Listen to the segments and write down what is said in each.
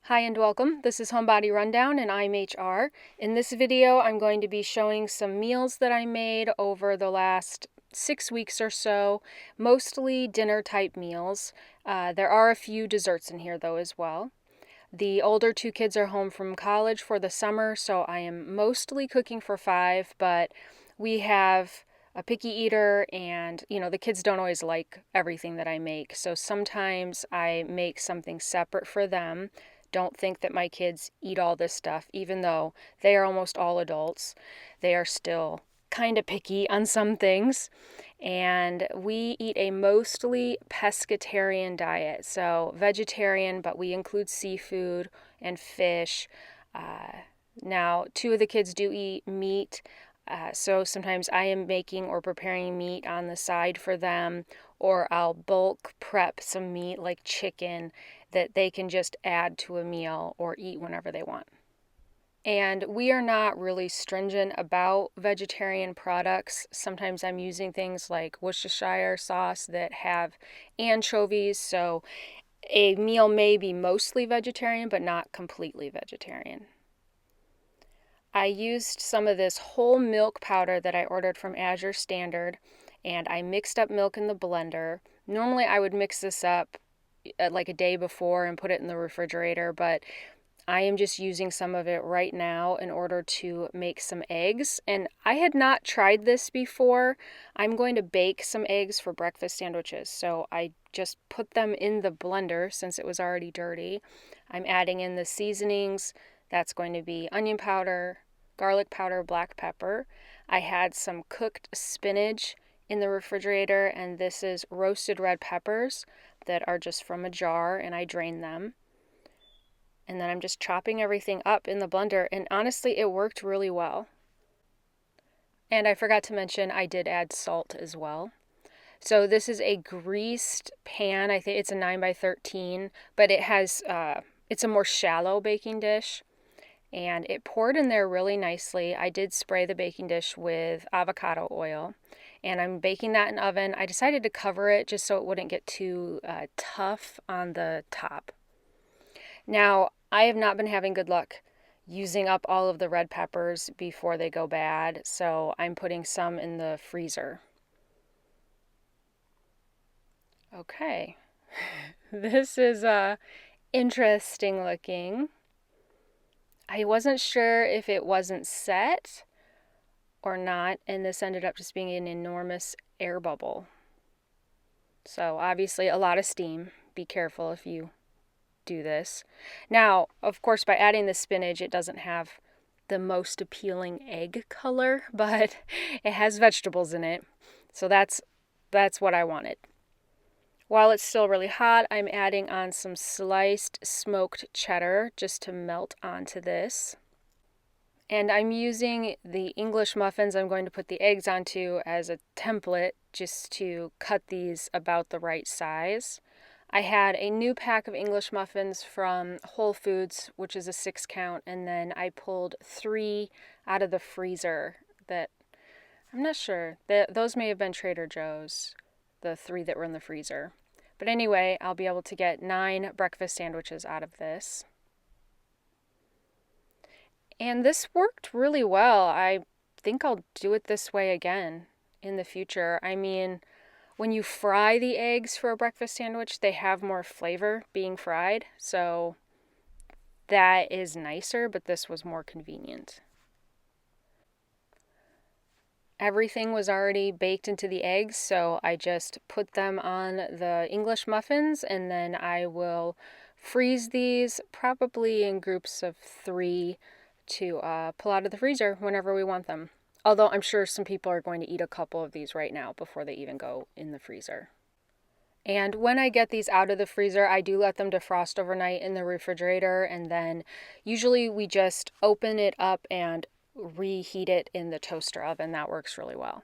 Hi and welcome. This is Homebody Rundown and I'm HR. In this video, I'm going to be showing some meals that I made over the last 6 weeks or so, mostly dinner type meals. There are a few desserts in here though as well. The older two kids are home from college for the summer, so I am mostly cooking for 5, but we have a picky eater and, the kids don't always like everything that I make. So sometimes I make something separate for them. Don't think that my kids eat all this stuff, even though they are almost all adults. They are still kind of picky on some things. And we eat a mostly pescatarian diet. So vegetarian, but we include seafood and fish. Now, 2 of the kids do eat meat. So sometimes I am making or preparing meat on the side for them, or I'll bulk prep some meat like chicken that they can just add to a meal or eat whenever they want. And we are not really stringent about vegetarian products. Sometimes I'm using things like Worcestershire sauce that have anchovies, so a meal may be mostly vegetarian but not completely vegetarian. I used some of this whole milk powder that I ordered from Azure Standard, and I mixed up milk in the blender. Normally I would mix this up like a day before and put it in the refrigerator, but I am just using some of it right now in order to make some eggs. And I had not tried this before. I'm going to bake some eggs for breakfast sandwiches. So I just put them in the blender since it was already dirty. I'm adding in the seasonings. That's going to be onion powder, garlic powder, black pepper. I had some cooked spinach in the refrigerator, and this is roasted red peppers that are just from a jar, and I drained them. And then I'm just chopping everything up in the blender, and honestly, it worked really well. And I forgot to mention, I did add salt as well. So this is a greased pan. I think it's a 9x13, but it's a more shallow baking dish. And it poured in there really nicely. I did spray the baking dish with avocado oil, and I'm baking that in oven. I decided to cover it just so it wouldn't get too tough on the top. Now, I have not been having good luck using up all of the red peppers before they go bad, so I'm putting some in the freezer. Okay, this is interesting looking. I wasn't sure if it wasn't set or not, and this ended up just being an enormous air bubble. So obviously a lot of steam. Be careful if you do this. Now, of course, by adding the spinach, it doesn't have the most appealing egg color, but it has vegetables in it. So that's what I wanted. While it's still really hot, I'm adding on some sliced smoked cheddar just to melt onto this. And I'm using the English muffins I'm going to put the eggs onto as a template just to cut these about the right size. I had a new pack of English muffins from Whole Foods, which is a 6 count, and then I pulled 3 out of the freezer that, I'm not sure, those may have been Trader Joe's, the 3 that were in the freezer. But anyway, I'll be able to get 9 breakfast sandwiches out of this. And this worked really well. I think I'll do it this way again in the future. I mean, when you fry the eggs for a breakfast sandwich, they have more flavor being fried. So that is nicer, but this was more convenient. Everything was already baked into the eggs, so I just put them on the English muffins, and then I will freeze these probably in groups of 3 to pull out of the freezer whenever we want them. Although I'm sure some people are going to eat a couple of these right now before they even go in the freezer. And when I get these out of the freezer, I do let them defrost overnight in the refrigerator, and then usually we just open it up and reheat it in the toaster oven. That works really well.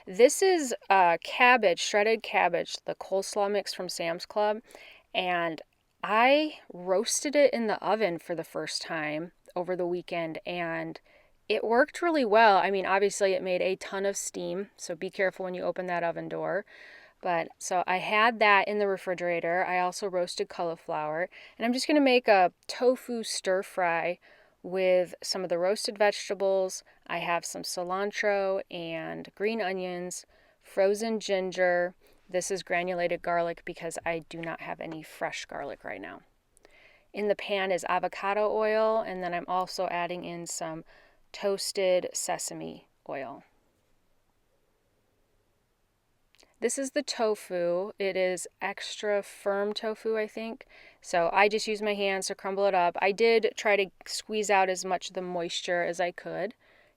This is cabbage, shredded cabbage, the coleslaw mix from Sam's Club, and I roasted it in the oven for the first time over the weekend, and it worked really well. I mean, obviously it made a ton of steam, so be careful when you open that oven door. But so I had that in the refrigerator. I also roasted cauliflower, and I'm just going to make a tofu stir fry with some of the roasted vegetables. I have some cilantro and green onions, frozen ginger. This is granulated garlic because I do not have any fresh garlic right now. In the pan is avocado oil, and then I'm also adding in some toasted sesame oil. This is the tofu. It is extra firm tofu, I think. So I just use my hands to crumble it up. I did try to squeeze out as much of the moisture as I could,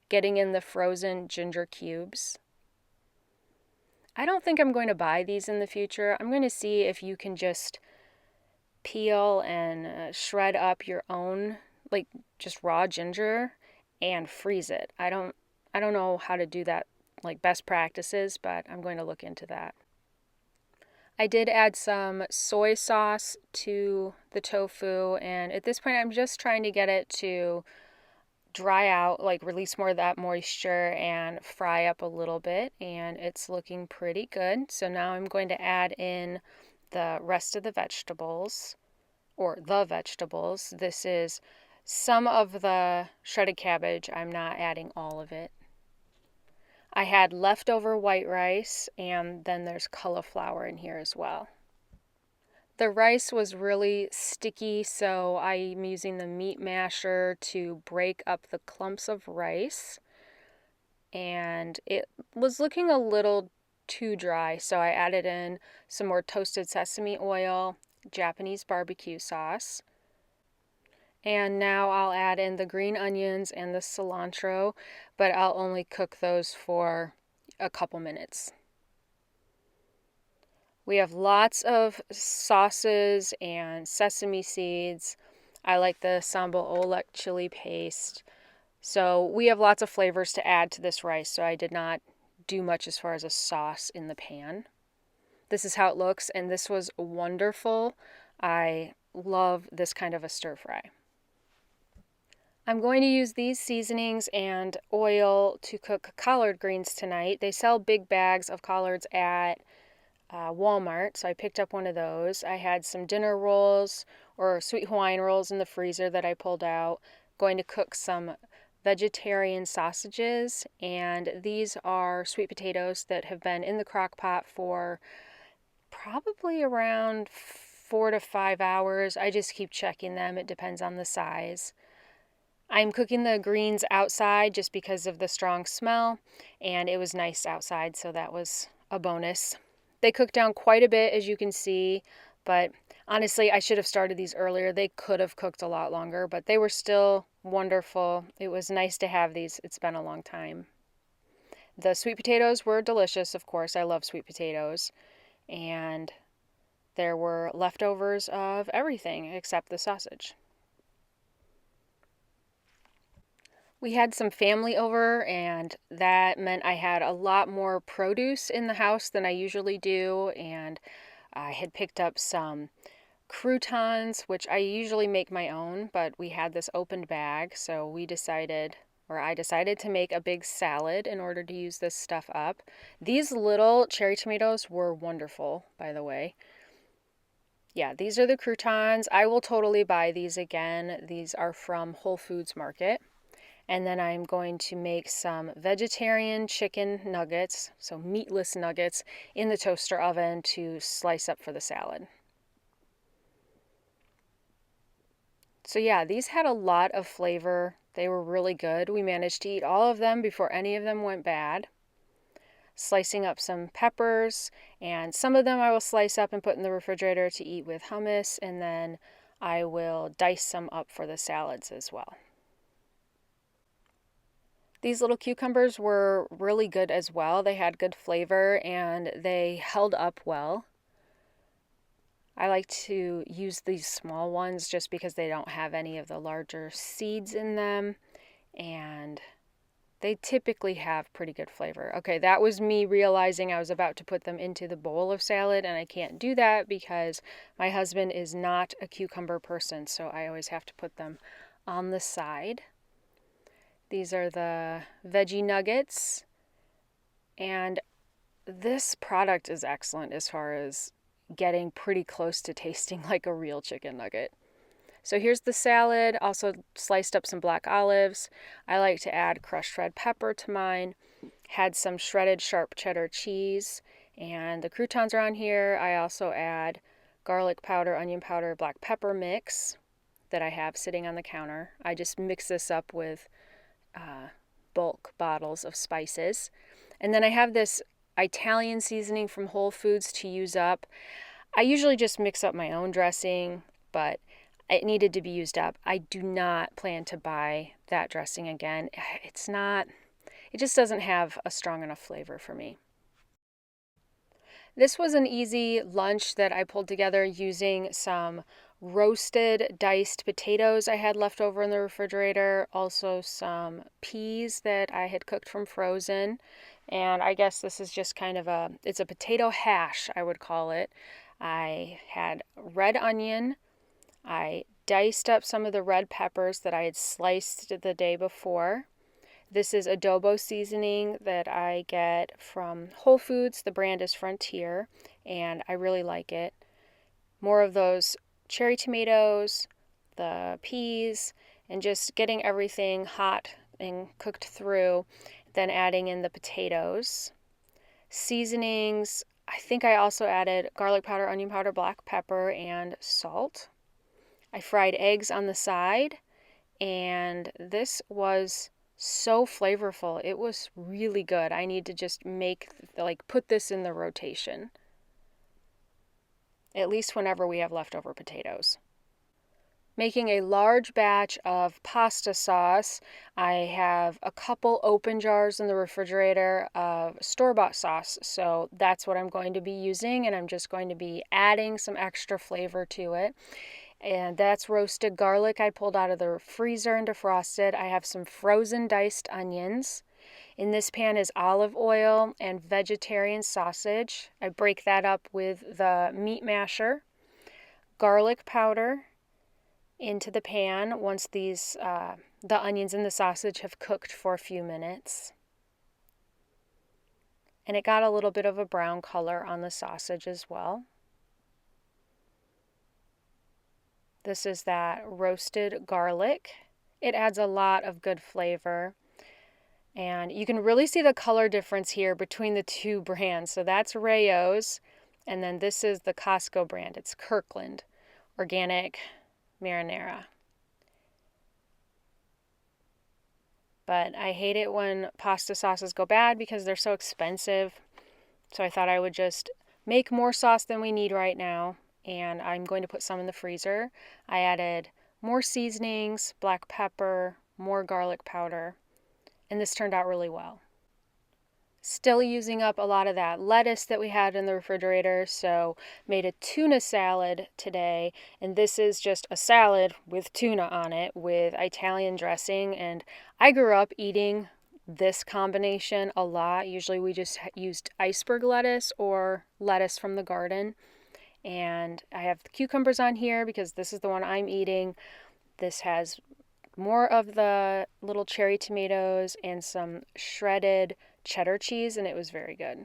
getting in the frozen ginger cubes. I don't think I'm going to buy these in the future. I'm going to see if you can just peel and shred up your own, like just raw ginger, and freeze it. I don't know how to do that, like best practices, but I'm going to look into that. I did add some soy sauce to the tofu, and at this point I'm just trying to get it to dry out, like release more of that moisture and fry up a little bit, and it's looking pretty good. So now I'm going to add in the rest of the vegetables, or the vegetables. This is some of the shredded cabbage. I'm not adding all of it. I had leftover white rice, and then there's cauliflower in here as well. The rice was really sticky, so I'm using the meat masher to break up the clumps of rice. And it was looking a little too dry, so I added in some more toasted sesame oil, Japanese barbecue sauce. And now I'll add in the green onions and the cilantro, but I'll only cook those for a couple minutes. We have lots of sauces and sesame seeds. I like the sambal olek chili paste. So we have lots of flavors to add to this rice, so I did not do much as far as a sauce in the pan. This is how it looks, and this was wonderful. I love this kind of a stir fry. I'm going to use these seasonings and oil to cook collard greens tonight. They sell big bags of collards at Walmart, so I picked up one of those. I had some dinner rolls or sweet Hawaiian rolls in the freezer that I pulled out. Going to cook some vegetarian sausages, and these are sweet potatoes that have been in the crock pot for probably around 4 to 5 hours. I just keep checking them. It depends on the size. I'm cooking the greens outside just because of the strong smell, and it was nice outside, so that was a bonus. They cooked down quite a bit, as you can see, but honestly, I should have started these earlier. They could have cooked a lot longer, but they were still wonderful. It was nice to have these. It's been a long time. The sweet potatoes were delicious, of course. I love sweet potatoes. And there were leftovers of everything except the sausage. We had some family over, and that meant I had a lot more produce in the house than I usually do, and I had picked up some croutons, which I usually make my own, but we had this opened bag, so I decided to make a big salad in order to use this stuff up. These little cherry tomatoes were wonderful, by the way. Yeah, these are the croutons. I will totally buy these again. These are from Whole Foods Market. And then I'm going to make some vegetarian chicken nuggets, so meatless nuggets, in the toaster oven to slice up for the salad. So yeah, these had a lot of flavor. They were really good. We managed to eat all of them before any of them went bad. Slicing up some peppers, and some of them I will slice up and put in the refrigerator to eat with hummus, and then I will dice some up for the salads as well. These little cucumbers were really good as well. They had good flavor and they held up well. I like to use these small ones just because they don't have any of the larger seeds in them, and they typically have pretty good flavor. Okay, that was me realizing I was about to put them into the bowl of salad, and I can't do that because my husband is not a cucumber person, so I always have to put them on the side. These are the veggie nuggets, and this product is excellent as far as getting pretty close to tasting like a real chicken nugget. So here's the salad, also sliced up some black olives. I like to add crushed red pepper to mine. Had some shredded sharp cheddar cheese, and the croutons are on here. I also add garlic powder, onion powder, black pepper mix that I have sitting on the counter. I just mix this up with bulk bottles of spices. And then I have this Italian seasoning from Whole Foods to use up. I usually just mix up my own dressing, but it needed to be used up. I do not plan to buy that dressing again. It just doesn't have a strong enough flavor for me. This was an easy lunch that I pulled together using some roasted diced potatoes I had left over in the refrigerator, also some peas that I had cooked from frozen, and I guess this is just kind of it's a potato hash, I would call it. I had red onion. I diced up some of the red peppers that I had sliced the day before. This is adobo seasoning that I get from Whole Foods. The brand is Frontier, and I really like it. More of those cherry tomatoes, the peas, and just getting everything hot and cooked through, then adding in the potatoes. Seasonings, I think I also added garlic powder, onion powder, black pepper, and salt. I fried eggs on the side, and this was so flavorful. It was really good. I need to just put this in the rotation, at least whenever we have leftover potatoes. Making a large batch of pasta sauce. I have a couple open jars in the refrigerator of store-bought sauce, so that's what I'm going to be using, and I'm just going to be adding some extra flavor to it. And that's roasted garlic I pulled out of the freezer and defrosted. I have some frozen diced onions. In this pan is olive oil and vegetarian sausage. I break that up with the meat masher. Garlic powder into the pan once the onions and the sausage have cooked for a few minutes. And it got a little bit of a brown color on the sausage as well. This is that roasted garlic. It adds a lot of good flavor. And you can really see the color difference here between the two brands. So that's Rayo's, and then this is the Costco brand. It's Kirkland Organic Marinara. But I hate it when pasta sauces go bad because they're so expensive. So I thought I would just make more sauce than we need right now. And I'm going to put some in the freezer. I added more seasonings, black pepper, more garlic powder, and this turned out really well. Still using up a lot of that lettuce that we had in the refrigerator, so made a tuna salad today, and this is just a salad with tuna on it with Italian dressing, and I grew up eating this combination a lot. Usually we just used iceberg lettuce or lettuce from the garden. And I have the cucumbers on here because this is the one I'm eating. This has more of the little cherry tomatoes and some shredded cheddar cheese, and it was very good.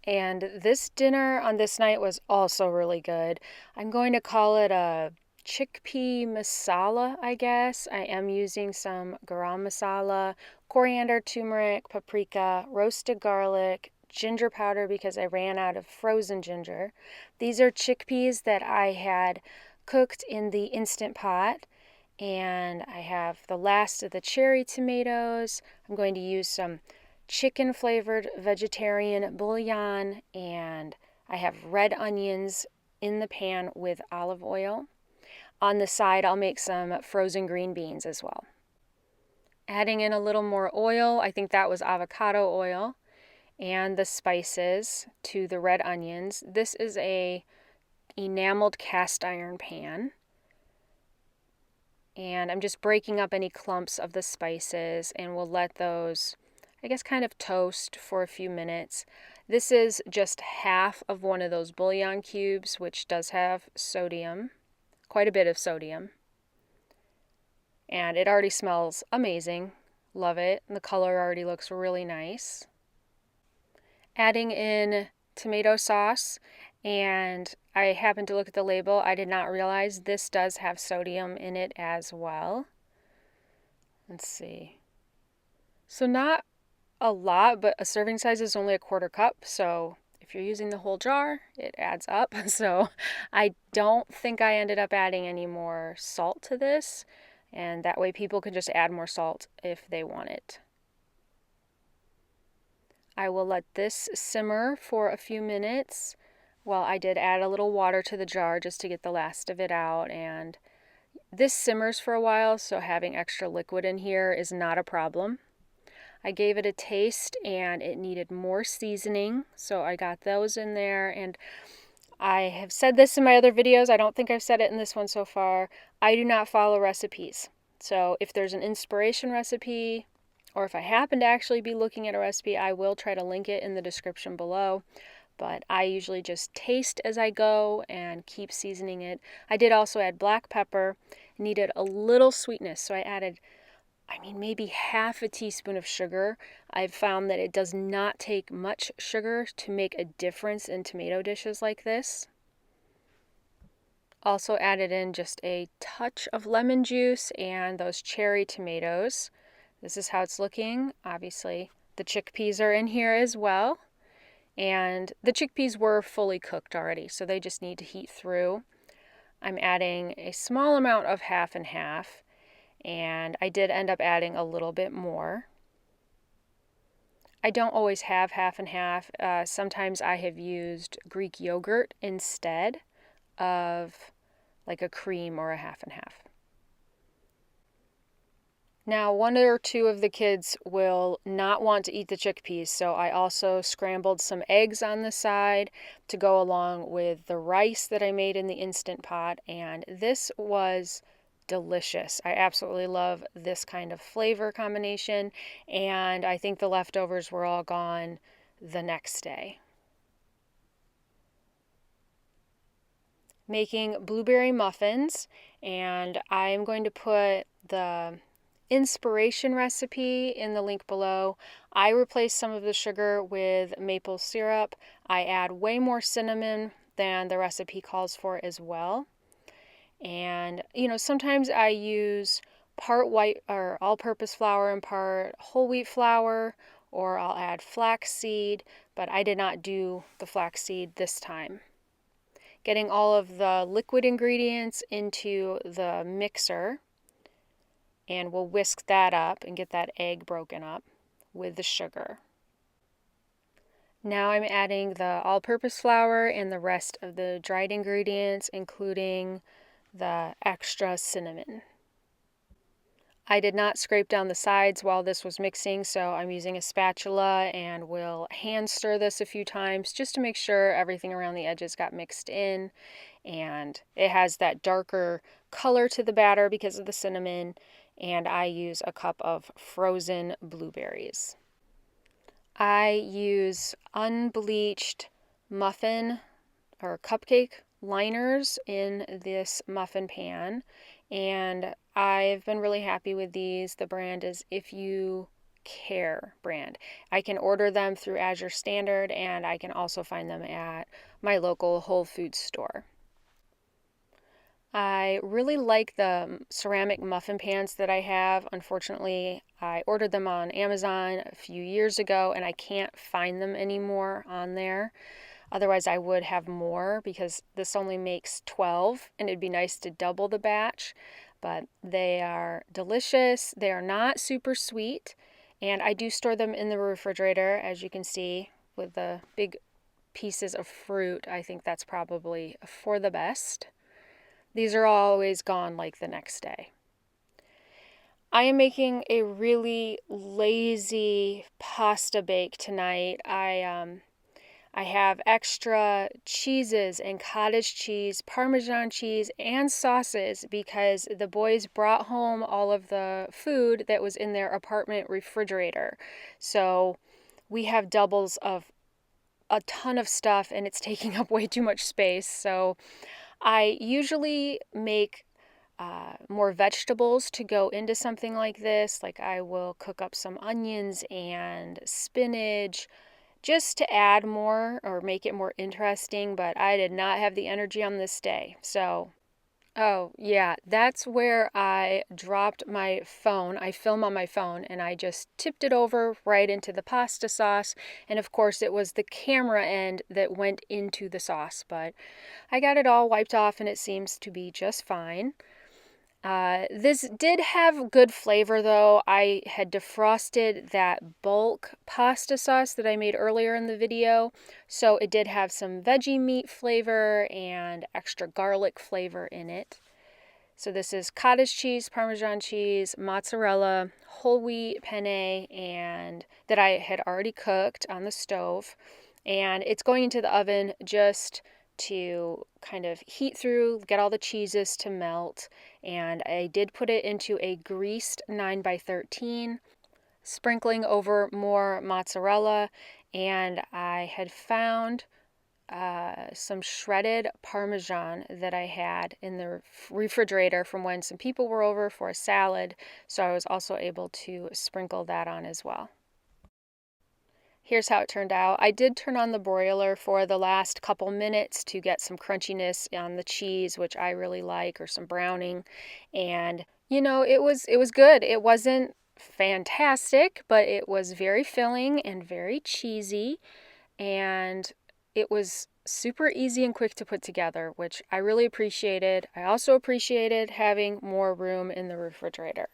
And this dinner on this night was also really good. I'm going to call it a chickpea masala, I guess. I am using some garam masala, coriander, turmeric, paprika, roasted garlic, ginger powder because I ran out of frozen ginger. These are chickpeas that I had cooked in the Instant Pot, and I have the last of the cherry tomatoes. I'm going to use some chicken flavored vegetarian bouillon, and I have red onions in the pan with olive oil. On the side, I'll make some frozen green beans as well. Adding in a little more oil, I think that was avocado oil, and the spices to the red onions. This is a enameled cast iron pan, and I'm just breaking up any clumps of the spices, and we'll let those, I guess, kind of toast for a few minutes. This is just half of one of those bouillon cubes, which does have sodium, quite a bit of sodium, and it already smells amazing. Love it, and the color already looks really nice. Adding in tomato sauce, and I happened to look at the label. I did not realize this does have sodium in it as well. Let's see. So not a lot, but a serving size is only a quarter cup, so if you're using the whole jar, it adds up. So I don't think I ended up adding any more salt to this, and that way people can just add more salt if they want it. I will let this simmer for a few minutes. Well, I did add a little water to the jar just to get the last of it out, and this simmers for a while, so having extra liquid in here is not a problem. I gave it a taste and it needed more seasoning, so I got those in there. And I have said this in my other videos, I don't think I've said it in this one so far, I do not follow recipes. So if there's an inspiration recipe, or if I happen to actually be looking at a recipe, I will try to link it in the description below. But I usually just taste as I go and keep seasoning it. I did also add black pepper. It needed a little sweetness, so I added maybe half a teaspoon of sugar. I've found that it does not take much sugar to make a difference in tomato dishes like this. Also added in just a touch of lemon juice and those cherry tomatoes. This is how it's looking. Obviously, the chickpeas are in here as well. And the chickpeas were fully cooked already, so they just need to heat through. I'm adding a small amount of half and half, and I did end up adding a little bit more. I don't always have half and half. Sometimes I have used Greek yogurt instead of like a cream or a half and half. Now, one or two of the kids will not want to eat the chickpeas, so I also scrambled some eggs on the side to go along with the rice that I made in the Instant Pot, and this was delicious. I absolutely love this kind of flavor combination, and I think the leftovers were all gone the next day. Making blueberry muffins, and I'm going to put the inspiration recipe in the link below. I replaced some of the sugar with maple syrup. I add way more cinnamon than the recipe calls for as well. And sometimes I use part white or all-purpose flour and part whole wheat flour, or I'll add flaxseed, but I did not do the flaxseed this time. Getting all of the liquid ingredients into the mixer, and we'll whisk that up and get that egg broken up with the sugar. Now I'm adding the all-purpose flour and the rest of the dried ingredients, including the extra cinnamon. I did not scrape down the sides while this was mixing, so I'm using a spatula and will hand stir this a few times just to make sure everything around the edges got mixed in, and it has that darker color to the batter because of the cinnamon. And I use a cup of frozen blueberries. I use unbleached muffin or cupcake liners in this muffin pan, and I've been really happy with these. The brand is If You Care brand. I can order them through Azure Standard, and I can also find them at my local Whole Foods store. I really like the ceramic muffin pans that I have. Unfortunately, I ordered them on Amazon a few years ago and I can't find them anymore on there. Otherwise, I would have more because this only makes 12 and it'd be nice to double the batch. But they are delicious. They are not super sweet, and I do store them in the refrigerator, as you can see, with the big pieces of fruit. I think that's probably for the best. These are always gone like the next day. I am making a really lazy pasta bake tonight. I have extra cheeses and cottage cheese, Parmesan cheese, and sauces because the boys brought home all of the food that was in their apartment refrigerator. So we have doubles of a ton of stuff and it's taking up way too much space. So I usually make more vegetables to go into something like this. Like I will cook up some onions and spinach, just to add more or make it more interesting, but I did not have the energy on this day. So, oh yeah, that's where I dropped my phone. I film on my phone and I just tipped it over right into the pasta sauce. And of course, it was the camera end that went into the sauce, but I got it all wiped off and it seems to be just fine. This did have good flavor though. I had defrosted that bulk pasta sauce that I made earlier in the video, so it did have some veggie meat flavor and extra garlic flavor in it. So this is cottage cheese, Parmesan cheese, mozzarella, whole wheat penne, and that I had already cooked on the stove. And it's going into the oven just to kind of heat through, get all the cheeses to melt. And I did put it into a greased 9x13, sprinkling over more mozzarella. And I had found some shredded Parmesan that I had in the refrigerator from when some people were over for a salad. So I was also able to sprinkle that on as well. Here's how it turned out. I did turn on the broiler for the last couple minutes to get some crunchiness on the cheese, which I really like, or some browning. And, you know, it was good. It wasn't fantastic, but it was very filling and very cheesy. And it was super easy and quick to put together, which I really appreciated. I also appreciated having more room in the refrigerator.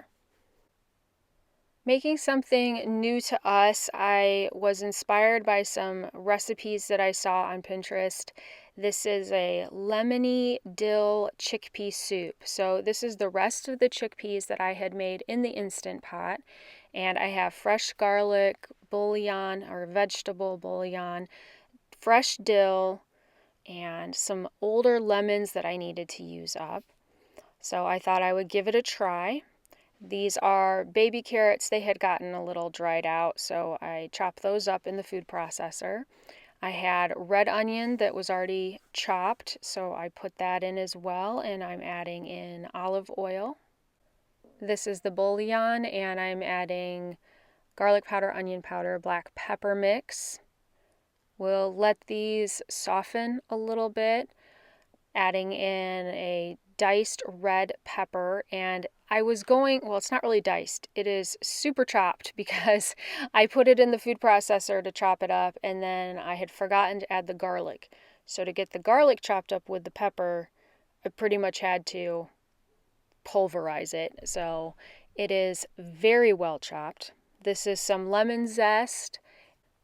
Making something new to us, I was inspired by some recipes that I saw on Pinterest. This is a lemony dill chickpea soup. So this is the rest of the chickpeas that I had made in the Instant Pot. And I have fresh garlic, bouillon or vegetable bouillon, fresh dill, and some older lemons that I needed to use up. So I thought I would give it a try. These are baby carrots. They had gotten a little dried out, so I chopped those up in the food processor. I had red onion that was already chopped, so I put that in as well, and I'm adding in olive oil. This is the bouillon, and I'm adding garlic powder, onion powder, black pepper mix. We'll let these soften a little bit, adding in a diced red pepper. And I was going, well, it's not really diced. It is super chopped because I put it in the food processor to chop it up, and then I had forgotten to add the garlic. So to get the garlic chopped up with the pepper, I pretty much had to pulverize it. So it is very well chopped. This is some lemon zest,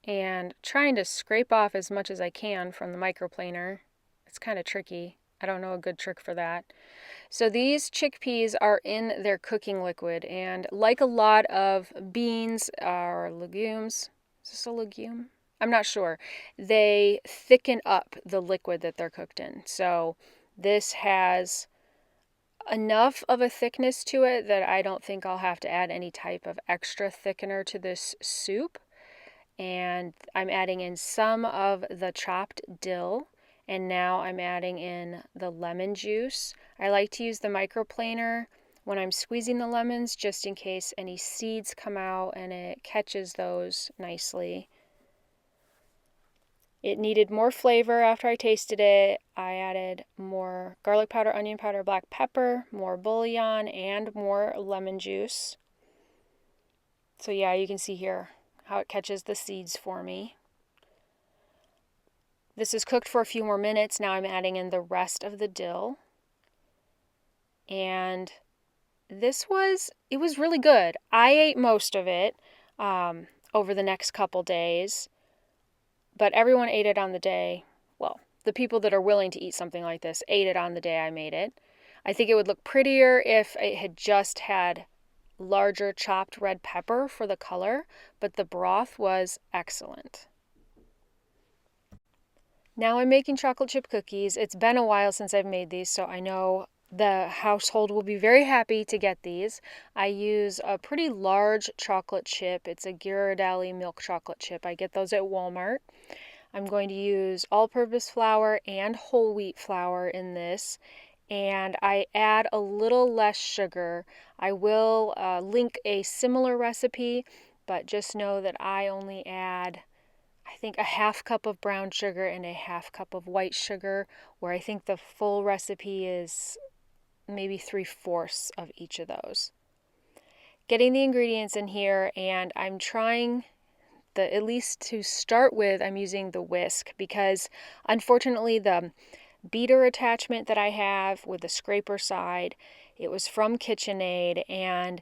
and trying to scrape off as much as I can from the microplaner. It's kind of tricky. I don't know a good trick for that. So these chickpeas are in their cooking liquid, and like a lot of beans or legumes, is this a legume? I'm not sure. They thicken up the liquid that they're cooked in. So this has enough of a thickness to it that I don't think I'll have to add any type of extra thickener to this soup. And I'm adding in some of the chopped dill. And now I'm adding in the lemon juice. I like to use the microplaner when I'm squeezing the lemons just in case any seeds come out and it catches those nicely. It needed more flavor after I tasted it. I added more garlic powder, onion powder, black pepper, more bouillon, and more lemon juice. So yeah, you can see here how it catches the seeds for me. This is cooked for a few more minutes. Now I'm adding in the rest of the dill. And it was really good. I ate most of it over the next couple days, but everyone ate it on the day. Well, the people that are willing to eat something like this ate it on the day I made it. I think it would look prettier if it had just had larger chopped red pepper for the color, but the broth was excellent. Now I'm making chocolate chip cookies. It's been a while since I've made these, so I know the household will be very happy to get these. I use a pretty large chocolate chip. It's a Ghirardelli milk chocolate chip. I get those at Walmart. I'm going to use all-purpose flour and whole wheat flour in this, and I add a little less sugar. I will link a similar recipe, but just know that I only add I think a half cup of brown sugar and a half cup of white sugar, where I think the full recipe is maybe 3/4 of each of those. Getting the ingredients in here, and I'm trying at least to start with, I'm using the whisk because unfortunately the beater attachment that I have with the scraper side, it was from KitchenAid, and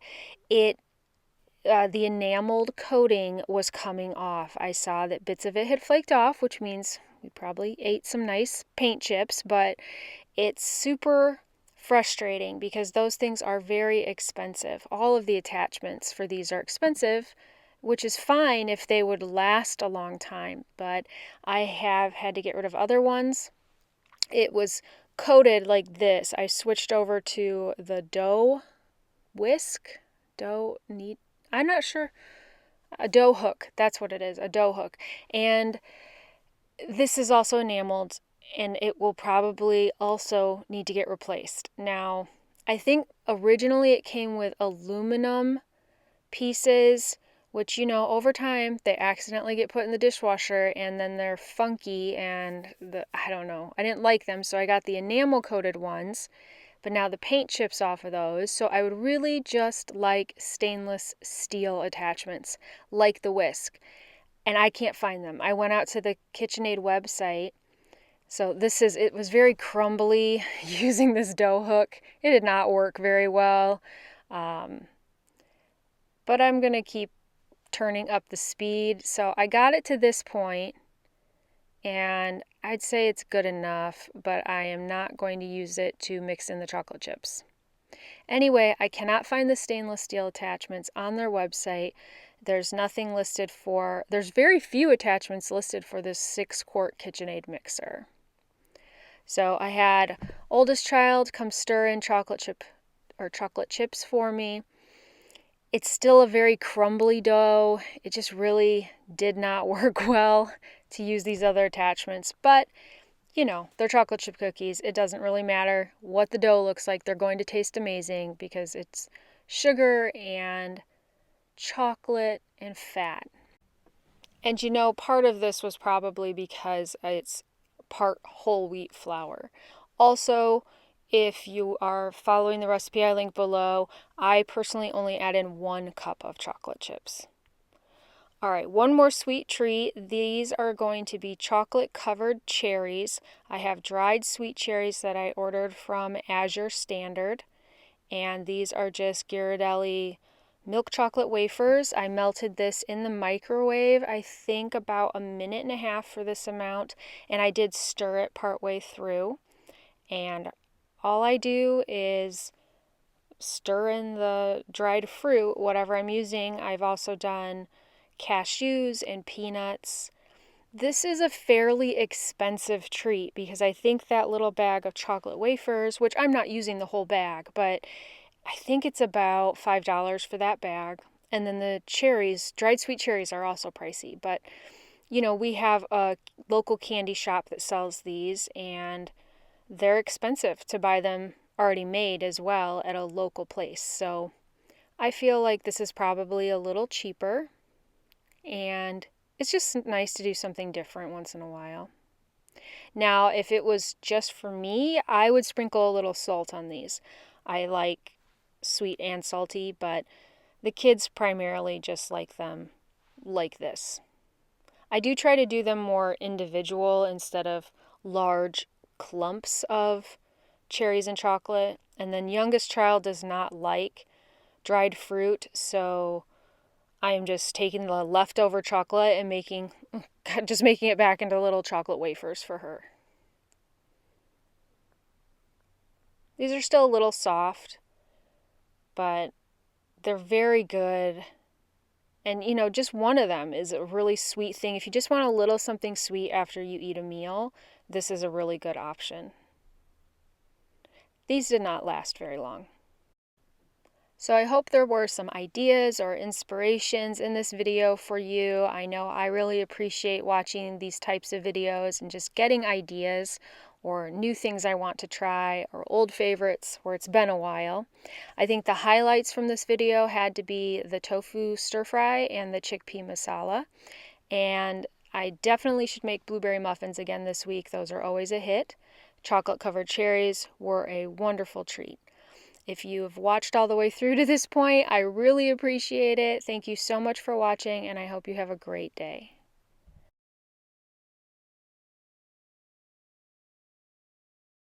the enameled coating was coming off. I saw that bits of it had flaked off, which means we probably ate some nice paint chips, but it's super frustrating because those things are very expensive. All of the attachments for these are expensive, which is fine if they would last a long time, but I have had to get rid of other ones. It was coated like this. I switched over to the dough whisk, I'm not sure, a dough hook, that's what it is, a dough hook. And this is also enameled, and it will probably also need to get replaced. Now, I think originally it came with aluminum pieces, which, over time they accidentally get put in the dishwasher and then they're funky and I don't know. I didn't like them, so I got the enamel coated ones, but now the paint chips off of those. So I would really just like stainless steel attachments like the whisk, and I can't find them. I went out to the KitchenAid website. So it was very crumbly using this dough hook. It did not work very well. But I'm going to keep turning up the speed. So I got it to this point, and I'd say it's good enough, but I am not going to use it to mix in the chocolate chips. Anyway, I cannot find the stainless steel attachments on their website. There's very few attachments listed for this 6-quart KitchenAid mixer. So I had oldest child come stir in chocolate chips for me. It's still a very crumbly dough. It just really did not work well to use these other attachments. But, they're chocolate chip cookies. It doesn't really matter what the dough looks like. They're going to taste amazing because it's sugar and chocolate and fat. And part of this was probably because it's part whole wheat flour. Also, if you are following the recipe I link below, I personally only add in 1 cup of chocolate chips. All right, one more sweet treat. These are going to be chocolate covered cherries. I have dried sweet cherries that I ordered from Azure Standard, and these are just Ghirardelli milk chocolate wafers. I melted this in the microwave, I think about 1.5 minutes for this amount, and I did stir it partway through. And all I do is stir in the dried fruit, whatever I'm using. I've also done cashews and peanuts. This is a fairly expensive treat because I think that little bag of chocolate wafers, which I'm not using the whole bag, but I think it's about $5 for that bag. And then the cherries, dried sweet cherries, are also pricey. But, we have a local candy shop that sells these, and they're expensive to buy them already made as well at a local place. So I feel like this is probably a little cheaper, and it's just nice to do something different once in a while. Now, if it was just for me, I would sprinkle a little salt on these. I like sweet and salty, but the kids primarily just like them like this. I do try to do them more individual instead of large clumps of cherries and chocolate. And then youngest child does not like dried fruit, so I am just taking the leftover chocolate and making it back into little chocolate wafers for her. These are still a little soft, but they're very good. And, just one of them is a really sweet thing. If you just want a little something sweet after you eat a meal, this is a really good option. These did not last very long. So I hope there were some ideas or inspirations in this video for you. I know I really appreciate watching these types of videos and just getting ideas or new things I want to try or old favorites where it's been a while. I think the highlights from this video had to be the tofu stir fry and the chickpea masala. And I definitely should make blueberry muffins again this week. Those are always a hit. Chocolate-covered cherries were a wonderful treat. If you have watched all the way through to this point, I really appreciate it. Thank you so much for watching, and I hope you have a great day.